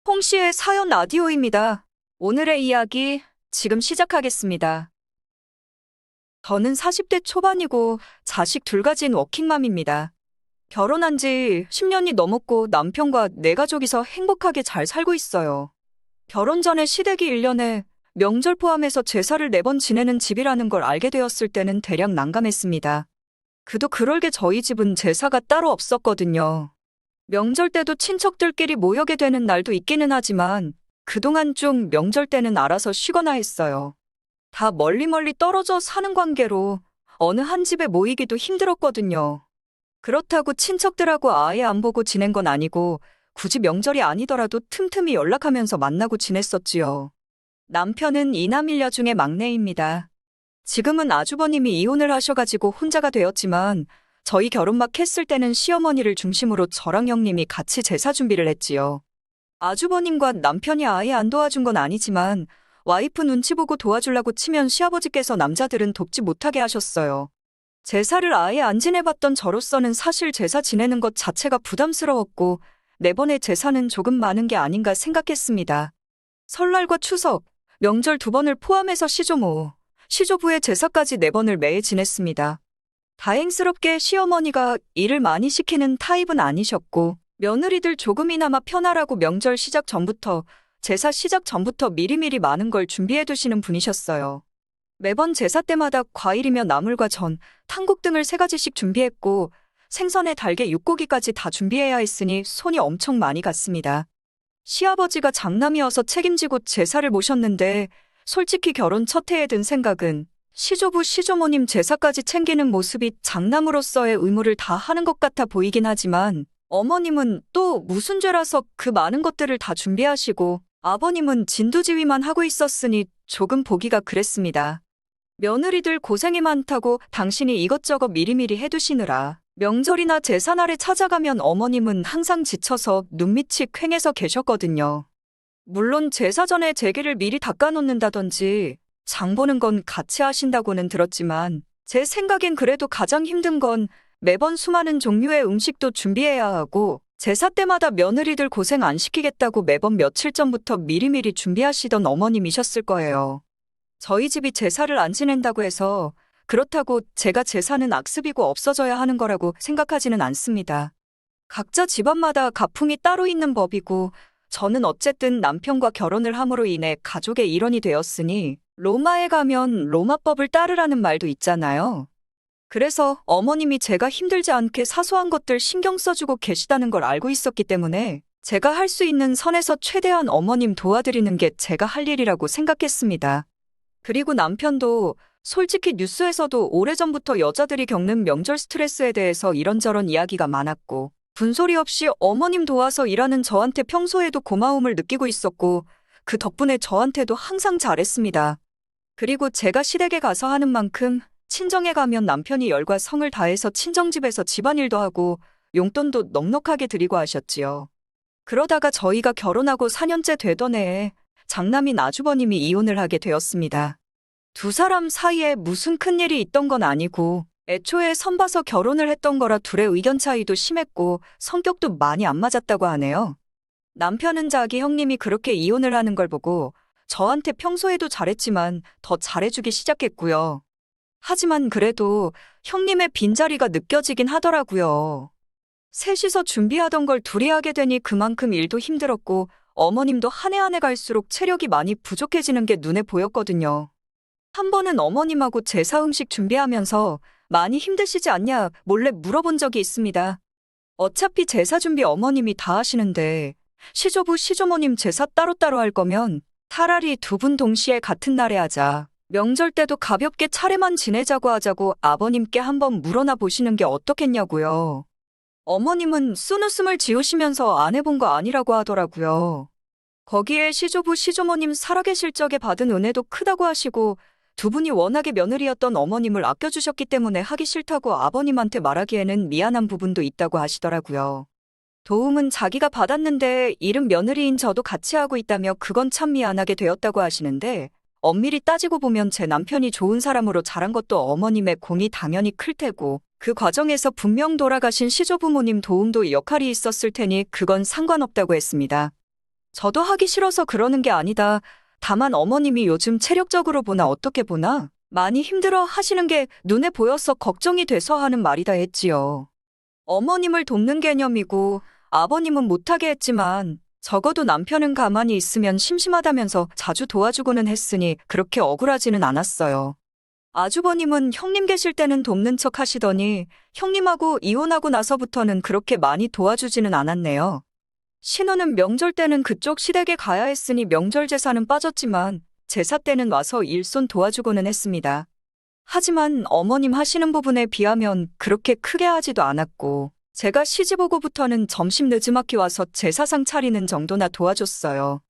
홍씨의 사연 라디오입니다. 오늘의 이야기 지금 시작하겠습니다. 저는 40대 초반이고 자식 둘 가진 워킹맘입니다. 결혼한 지 10년이 넘었고 남편과 내 가족이서 행복하게 잘 살고 있어요. 결혼 전에 시댁이 1년에 명절 포함해서 제사를 4번 지내는 집이라는 걸 알게 되었을 때는 대략 난감했습니다. 그도 그럴게 저희 집은 제사가 따로 없었거든요. 명절 때도 친척들끼리 모여게 되는 날도 있기는 하지만 그동안 좀 명절 때는 알아서 쉬거나 했어요. 다 멀리 떨어져 사는 관계로 어느 한 집에 모이기도 힘들었거든요. 그렇다고 친척들하고 아예 안 보고 지낸 건 아니고 굳이 명절이 아니더라도 틈틈이 연락하면서 만나고 지냈었지요. 남편은 이남 일녀 중에 막내입니다. 지금은 아주버님이 이혼을 하셔가지고 혼자가 되었지만 저희 결혼 막 했을 때는 시어머니를 중심으로 저랑 형님이 같이 제사 준비를 했지요. 아주버님과 남편이 아예 안 도와준 건 아니지만 와이프 눈치 보고 도와주려고 치면 시아버지께서 남자들은 돕지 못하게 하셨어요. 제사를 아예 안 지내봤던 저로서는 사실 제사 지내는 것 자체가 부담스러웠고 4번의 제사는 조금 많은 게 아닌가 생각했습니다. 설날과 추석, 명절 2번을 포함해서 시조모, 시조부의 제사까지 4번을 매해 지냈습니다. 다행스럽게 시어머니가 일을 많이 시키는 타입은 아니셨고 며느리들 조금이나마 편하라고 명절 시작 전부터 제사 시작 전부터 미리미리 많은 걸 준비해 두시는 분이셨어요. 매번 제사 때마다 과일이며 나물과 전, 탕국 등을 3가지씩 준비했고 생선에 달게 육고기까지 다 준비해야 했으니 손이 엄청 많이 갔습니다. 시아버지가 장남이어서 책임지고 제사를 모셨는데 솔직히 결혼 첫 해에 든 생각은 시조부 시조모님 제사까지 챙기는 모습이 장남으로서의 의무를 다 하는 것 같아 보이긴 하지만 어머님은 또 무슨 죄라서 그 많은 것들을 다 준비하시고 아버님은 진두지휘만 하고 있었으니 조금 보기가 그랬습니다. 며느리들 고생이 많다고 당신이 이것저것 미리미리 해두시느라 명절이나 제사날에 찾아가면 어머님은 항상 지쳐서 눈밑이 퀭해서 계셨거든요. 물론 제사 전에 제기를 미리 닦아놓는다든지 장 보는 건 같이 하신다고는 들었지만 제 생각엔 그래도 가장 힘든 건 매번 수많은 종류의 음식도 준비해야 하고 제사 때마다 며느리들 고생 안 시키겠다고 매번 며칠 전부터 미리미리 준비하시던 어머님이셨을 거예요. 저희 집이 제사를 안 지낸다고 해서 그렇다고 제가 제사는 악습이고 없어져야 하는 거라고 생각하지는 않습니다. 각자 집안마다 가풍이 따로 있는 법이고 저는 어쨌든 남편과 결혼을 함으로 인해 가족의 일원이 되었으니 로마에 가면 로마법을 따르라는 말도 있잖아요. 그래서 어머님이 제가 힘들지 않게 사소한 것들 신경 써주고 계시다는 걸 알고 있었기 때문에 제가 할 수 있는 선에서 최대한 어머님 도와드리는 게 제가 할 일이라고 생각했습니다. 그리고 남편도 솔직히 뉴스에서도 오래전부터 여자들이 겪는 명절 스트레스에 대해서 이런저런 이야기가 많았고 분소리 없이 어머님 도와서 일하는 저한테 평소에도 고마움을 느끼고 있었고 그 덕분에 저한테도 항상 잘했습니다. 그리고 제가 시댁에 가서 하는 만큼 친정에 가면 남편이 열과 성을 다해서 친정집에서 집안일도 하고 용돈도 넉넉하게 드리고 하셨지요. 그러다가 저희가 결혼하고 4년째 되던 해에 장남인 아주버님이 이혼을 하게 되었습니다. 두 사람 사이에 무슨 큰일이 있던 건 아니고 애초에 선봐서 결혼을 했던 거라 둘의 의견 차이도 심했고 성격도 많이 안 맞았다고 하네요. 남편은 자기 형님이 그렇게 이혼을 하는 걸 보고 저한테 평소에도 잘했지만 더 잘해주기 시작했고요. 하지만 그래도 형님의 빈자리가 느껴지긴 하더라고요. 셋이서 준비하던 걸 둘이 하게 되니 그만큼 일도 힘들었고 어머님도 한 해 한 해 갈수록 체력이 많이 부족해지는 게 눈에 보였거든요. 한 번은 어머님하고 제사 음식 준비하면서 많이 힘드시지 않냐 몰래 물어본 적이 있습니다. 어차피 제사 준비 어머님이 다 하시는데 시조부 시조모님 제사 따로따로 할 거면 차라리 2분 동시에 같은 날에 하자. 명절 때도 가볍게 차례만 지내자고 하자고 아버님께 한번 물어나 보시는 게 어떻겠냐고요. 어머님은 쓴웃음을 지으시면서 안 해본 거 아니라고 하더라고요. 거기에 시조부 시조모님 살아계실 적에 받은 은혜도 크다고 하시고 2분이 워낙에 며느리였던 어머님을 아껴주셨기 때문에 하기 싫다고 아버님한테 말하기에는 미안한 부분도 있다고 하시더라고요. 도움은 자기가 받았는데 일은 며느리인 저도 같이 하고 있다며 그건 참 미안하게 되었다고 하시는데 엄밀히 따지고 보면 제 남편이 좋은 사람으로 자란 것도 어머님의 공이 당연히 클 테고 그 과정에서 분명 돌아가신 시조부모님 도움도 역할이 있었을 테니 그건 상관없다고 했습니다. 저도 하기 싫어서 그러는 게 아니다. 다만 어머님이 요즘 체력적으로 보나 어떻게 보나 많이 힘들어 하시는 게 눈에 보여서 걱정이 돼서 하는 말이다 했지요. 어머님을 돕는 개념이고 아버님은 못하게 했지만 적어도 남편은 가만히 있으면 심심하다면서 자주 도와주고는 했으니 그렇게 억울하지는 않았어요. 아주버님은 형님 계실 때는 돕는 척 하시더니 형님하고 이혼하고 나서부터는 그렇게 많이 도와주지는 않았네요. 신우는 명절 때는 그쪽 시댁에 가야 했으니 명절 제사는 빠졌지만 제사 때는 와서 일손 도와주고는 했습니다. 하지만 어머님 하시는 부분에 비하면 그렇게 크게 하지도 않았고 제가 시집 오고부터는 점심 늦지막히 와서 제사상 차리는 정도나 도와줬어요.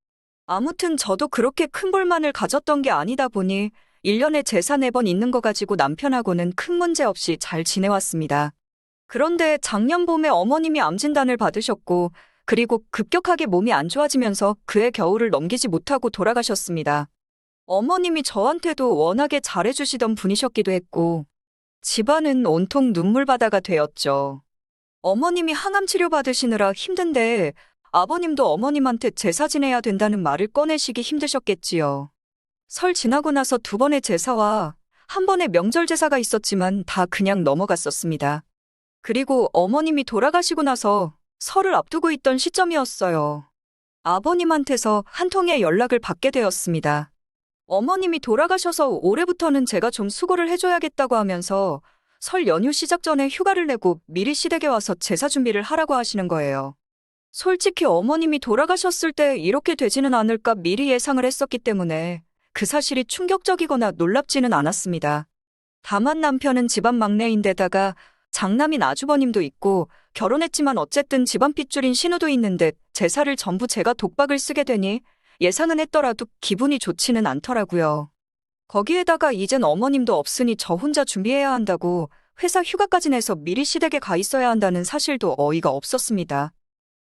아무튼 저도 그렇게 큰 불만을 가졌던 게 아니다 보니 1년에 제사 4번 있는 거 가지고 남편하고는 큰 문제 없이 잘 지내왔습니다. 그런데 작년 봄에 어머님이 암 진단을 받으셨고 그리고 급격하게 몸이 안 좋아지면서 그해 겨울을 넘기지 못하고 돌아가셨습니다. 어머님이 저한테도 워낙에 잘해주시던 분이셨기도 했고 집안은 온통 눈물바다가 되었죠. 어머님이 항암 치료 받으시느라 힘든데 아버님도 어머님한테 제사 지내야 된다는 말을 꺼내시기 힘드셨겠지요. 설 지나고 나서 2번의 제사와 1번의 명절 제사가 있었지만 다 그냥 넘어갔었습니다. 그리고 어머님이 돌아가시고 나서 설을 앞두고 있던 시점이었어요. 아버님한테서 한 통의 연락을 받게 되었습니다. 어머님이 돌아가셔서 올해부터는 제가 좀 수고를 해줘야겠다고 하면서 설 연휴 시작 전에 휴가를 내고 미리 시댁에 와서 제사 준비를 하라고 하시는 거예요. 솔직히 어머님이 돌아가셨을 때 이렇게 되지는 않을까 미리 예상을 했었기 때문에 그 사실이 충격적이거나 놀랍지는 않았습니다. 다만 남편은 집안 막내인데다가 장남인 아주버님도 있고 결혼했지만 어쨌든 집안 핏줄인 신우도 있는데 제사를 전부 제가 독박을 쓰게 되니 예상은 했더라도 기분이 좋지는 않더라고요. 거기에다가 이젠 어머님도 없으니 저 혼자 준비해야 한다고 회사 휴가까지 내서 미리 시댁에 가 있어야 한다는 사실도 어이가 없었습니다.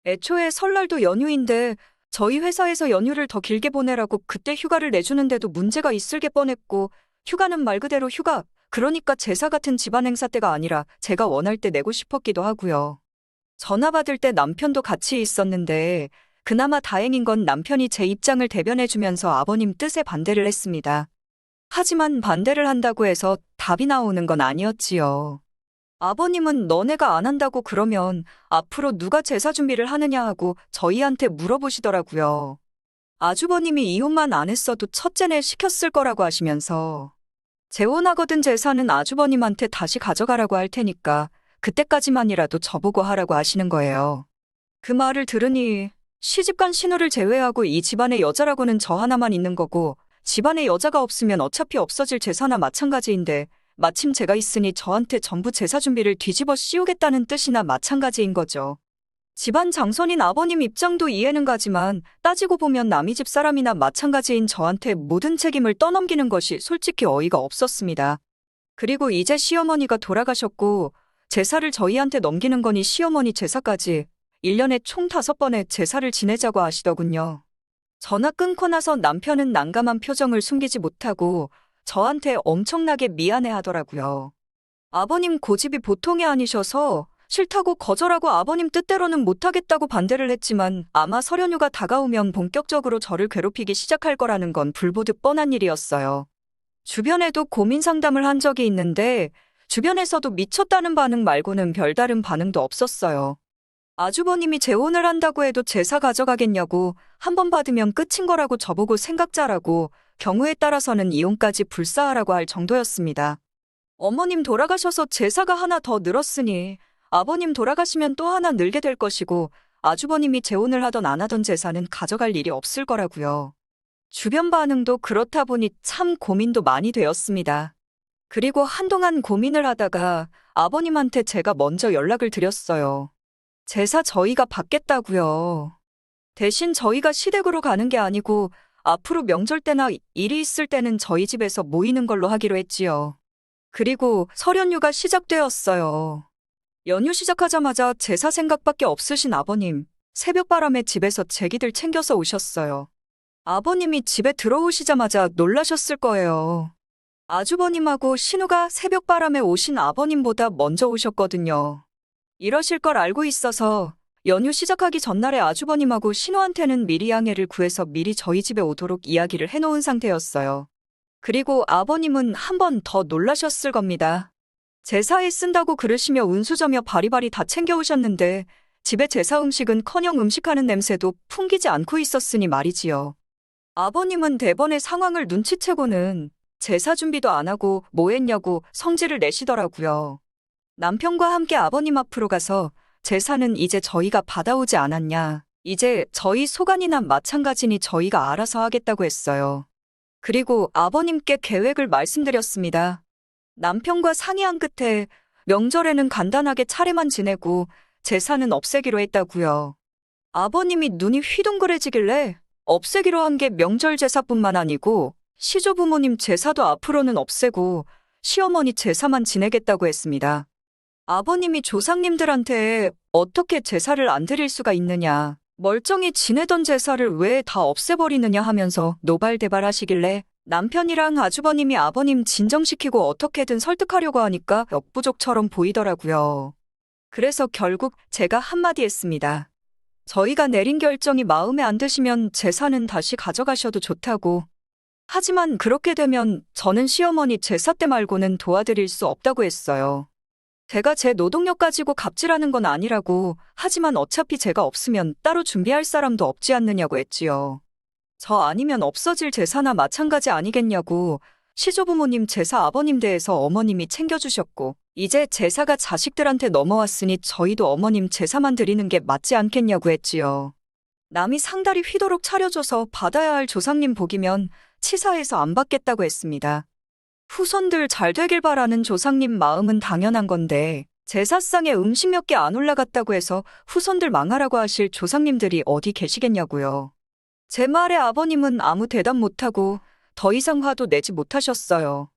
애초에 설날도 연휴인데 저희 회사에서 연휴를 더 길게 보내라고 그때 휴가를 내주는데도 문제가 있을 게 뻔했고 휴가는 말 그대로 휴가, 그러니까 제사 같은 집안 행사 때가 아니라 제가 원할 때 내고 싶었기도 하고요. 전화 받을 때 남편도 같이 있었는데 그나마 다행인 건 남편이 제 입장을 대변해주면서 아버님 뜻에 반대를 했습니다. 하지만 반대를 한다고 해서 답이 나오는 건 아니었지요. 아버님은 너네가 안 한다고 그러면 앞으로 누가 제사 준비를 하느냐 하고 저희한테 물어보시더라고요. 아주버님이 이혼만 안 했어도 첫째네 시켰을 거라고 하시면서 재혼하거든 제사는 아주버님한테 다시 가져가라고 할 테니까 그때까지만이라도 저보고 하라고 하시는 거예요. 그 말을 들으니 시집간 신우를 제외하고 이 집안에 여자라고는 저 하나만 있는 거고 집안에 여자가 없으면 어차피 없어질 제사나 마찬가지인데 마침 제가 있으니 저한테 전부 제사 준비를 뒤집어 씌우겠다는 뜻이나 마찬가지인 거죠. 집안 장손인 아버님 입장도 이해는 가지만 따지고 보면 남의 집 사람이나 마찬가지인 저한테 모든 책임을 떠넘기는 것이 솔직히 어이가 없었습니다. 그리고 이제 시어머니가 돌아가셨고 제사를 저희한테 넘기는 거니 시어머니 제사까지 1년에 총 5번의 제사를 지내자고 하시더군요. 전화 끊고 나서 남편은 난감한 표정을 숨기지 못하고 저한테 엄청나게 미안해 하더라고요. 아버님 고집이 보통이 아니셔서 싫다고 거절하고 아버님 뜻대로는 못하겠다고 반대를 했지만 아마 설 연휴가 다가오면 본격적으로 저를 괴롭히기 시작할 거라는 건 불보듯 뻔한 일이었어요. 주변에도 고민 상담을 한 적이 있는데 주변에서도 미쳤다는 반응 말고는 별다른 반응도 없었어요. 아주버님이 재혼을 한다고 해도 제사 가져가겠냐고 한 번 받으면 끝인 거라고 저보고 생각자라고 경우에 따라서는 이혼까지 불사하라고 할 정도였습니다. 어머님 돌아가셔서 제사가 하나 더 늘었으니 아버님 돌아가시면 또 하나 늘게 될 것이고 아주버님이 재혼을 하던 안 하던 제사는 가져갈 일이 없을 거라고요. 주변 반응도 그렇다 보니 참 고민도 많이 되었습니다. 그리고 한동안 고민을 하다가 아버님한테 제가 먼저 연락을 드렸어요. 제사 저희가 받겠다고요. 대신 저희가 시댁으로 가는 게 아니고 앞으로 명절 때나 일이 있을 때는 저희 집에서 모이는 걸로 하기로 했지요. 그리고 설 연휴가 시작되었어요. 연휴 시작하자마자 제사 생각밖에 없으신 아버님, 새벽바람에 집에서 제기들 챙겨서 오셨어요. 아버님이 집에 들어오시자마자 놀라셨을 거예요. 아주버님하고 신우가 새벽바람에 오신 아버님보다 먼저 오셨거든요. 이러실 걸 알고 있어서 연휴 시작하기 전날에 아주버님하고 신우한테는 미리 양해를 구해서 미리 저희 집에 오도록 이야기를 해놓은 상태였어요. 그리고 아버님은 한 번 더 놀라셨을 겁니다. 제사에 쓴다고 그러시며 운수저며 바리바리 다 챙겨오셨는데 집에 제사 음식은커녕 음식하는 냄새도 풍기지 않고 있었으니 말이지요. 아버님은 대번의 상황을 눈치채고는 제사 준비도 안 하고 뭐 했냐고 성질을 내시더라고요. 남편과 함께 아버님 앞으로 가서 제사는 이제 저희가 받아오지 않았냐. 이제 저희 소관이나 마찬가지니 저희가 알아서 하겠다고 했어요. 그리고 아버님께 계획을 말씀드렸습니다. 남편과 상의한 끝에 명절에는 간단하게 차례만 지내고 제사는 없애기로 했다고요. 아버님이 눈이 휘둥그레지길래 없애기로 한 게 명절 제사뿐만 아니고 시조부모님 제사도 앞으로는 없애고 시어머니 제사만 지내겠다고 했습니다. 아버님이 조상님들한테 어떻게 제사를 안 드릴 수가 있느냐, 멀쩡히 지내던 제사를 왜 다 없애버리느냐 하면서 노발대발 하시길래 남편이랑 아주버님이 아버님 진정시키고 어떻게든 설득하려고 하니까 역부족처럼 보이더라고요. 그래서 결국 제가 한마디 했습니다. 저희가 내린 결정이 마음에 안 드시면 제사는 다시 가져가셔도 좋다고. 하지만 그렇게 되면 저는 시어머니 제사 때 말고는 도와드릴 수 없다고 했어요. 제가 제 노동력 가지고 갑질하는 건 아니라고, 하지만 어차피 제가 없으면 따로 준비할 사람도 없지 않느냐고 했지요. 저 아니면 없어질 제사나 마찬가지 아니겠냐고. 시조부모님 제사 아버님 댁에서 어머님이 챙겨주셨고 이제 제사가 자식들한테 넘어왔으니 저희도 어머님 제사만 드리는 게 맞지 않겠냐고 했지요. 남이 상다리 휘도록 차려줘서 받아야 할 조상님 복이면 치사해서 안 받겠다고 했습니다. 후손들 잘 되길 바라는 조상님 마음은 당연한 건데 제사상에 음식 몇 개 안 올라갔다고 해서 후손들 망하라고 하실 조상님들이 어디 계시겠냐고요. 제 말에 아버님은 아무 대답 못하고 더 이상 화도 내지 못하셨어요.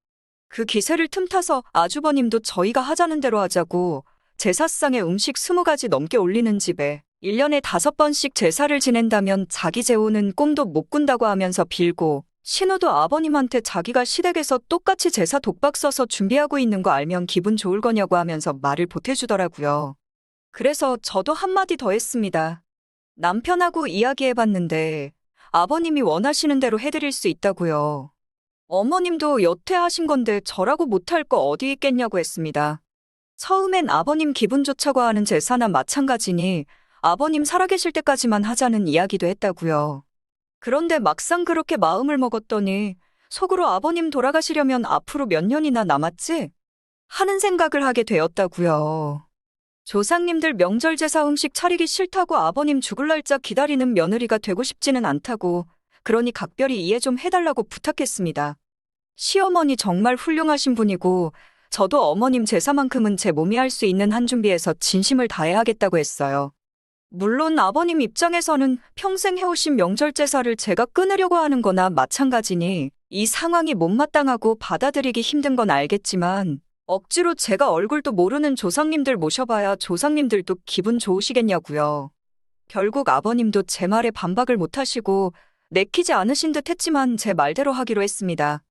그 기세를 틈타서 아주버님도 저희가 하자는 대로 하자고 제사상에 음식 20가지 넘게 올리는 집에 1년에 5번씩 제사를 지낸다면 자기 재혼은 꿈도 못 꾼다고 하면서 빌고, 신우도 아버님한테 자기가 시댁에서 똑같이 제사 독박 써서 준비하고 있는 거 알면 기분 좋을 거냐고 하면서 말을 보태주더라고요. 그래서 저도 한마디 더 했습니다. 남편하고 이야기해봤는데 아버님이 원하시는 대로 해드릴 수 있다고요. 어머님도 여태 하신 건데 저라고 못할 거 어디 있겠냐고 했습니다. 처음엔 아버님 기분 좋자고 하는 제사나 마찬가지니 아버님 살아계실 때까지만 하자는 이야기도 했다고요. 그런데 막상 그렇게 마음을 먹었더니 속으로 아버님 돌아가시려면 앞으로 몇 년이나 남았지? 하는 생각을 하게 되었다고요. 조상님들 명절 제사 음식 차리기 싫다고 아버님 죽을 날짜 기다리는 며느리가 되고 싶지는 않다고, 그러니 각별히 이해 좀 해달라고 부탁했습니다. 시어머니 정말 훌륭하신 분이고 저도 어머님 제사만큼은 제 몸이 할 수 있는 한 준비해서 진심을 다해 하겠다고 했어요. 물론 아버님 입장에서는 평생 해오신 명절 제사를 제가 끊으려고 하는 거나 마찬가지니 이 상황이 못마땅하고 받아들이기 힘든 건 알겠지만 억지로 제가 얼굴도 모르는 조상님들 모셔봐야 조상님들도 기분 좋으시겠냐고요. 결국 아버님도 제 말에 반박을 못하시고 내키지 않으신 듯 했지만 제 말대로 하기로 했습니다.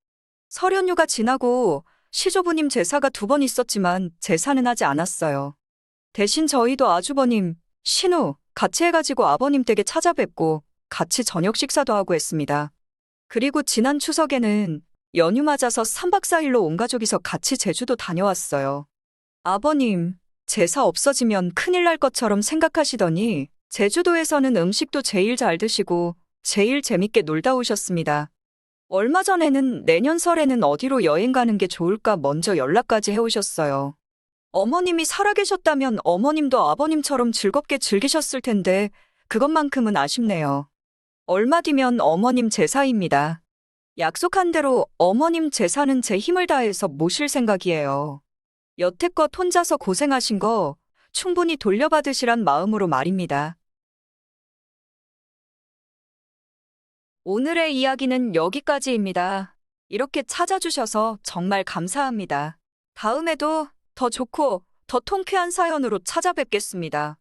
설 연휴가 지나고 시조부님 제사가 2번 있었지만 제사는 하지 않았어요. 대신 저희도 아주버님, 신우 같이 해가지고 아버님 댁에 찾아뵙고 같이 저녁 식사도 하고 했습니다. 그리고 지난 추석에는 연휴 맞아서 3박 4일로 온 가족이서 같이 제주도 다녀왔어요. 아버님, 제사 없어지면 큰일 날 것처럼 생각하시더니 제주도에서는 음식도 제일 잘 드시고 제일 재밌게 놀다 오셨습니다. 얼마 전에는 내년 설에는 어디로 여행 가는 게 좋을까 먼저 연락까지 해오셨어요. 어머님이 살아계셨다면 어머님도 아버님처럼 즐겁게 즐기셨을 텐데 그것만큼은 아쉽네요. 얼마 뒤면 어머님 제사입니다. 약속한 대로 어머님 제사는 제 힘을 다해서 모실 생각이에요. 여태껏 혼자서 고생하신 거 충분히 돌려받으시란 마음으로 말입니다. 오늘의 이야기는 여기까지입니다. 이렇게 찾아주셔서 정말 감사합니다. 다음에도 더 좋고 더 통쾌한 사연으로 찾아뵙겠습니다.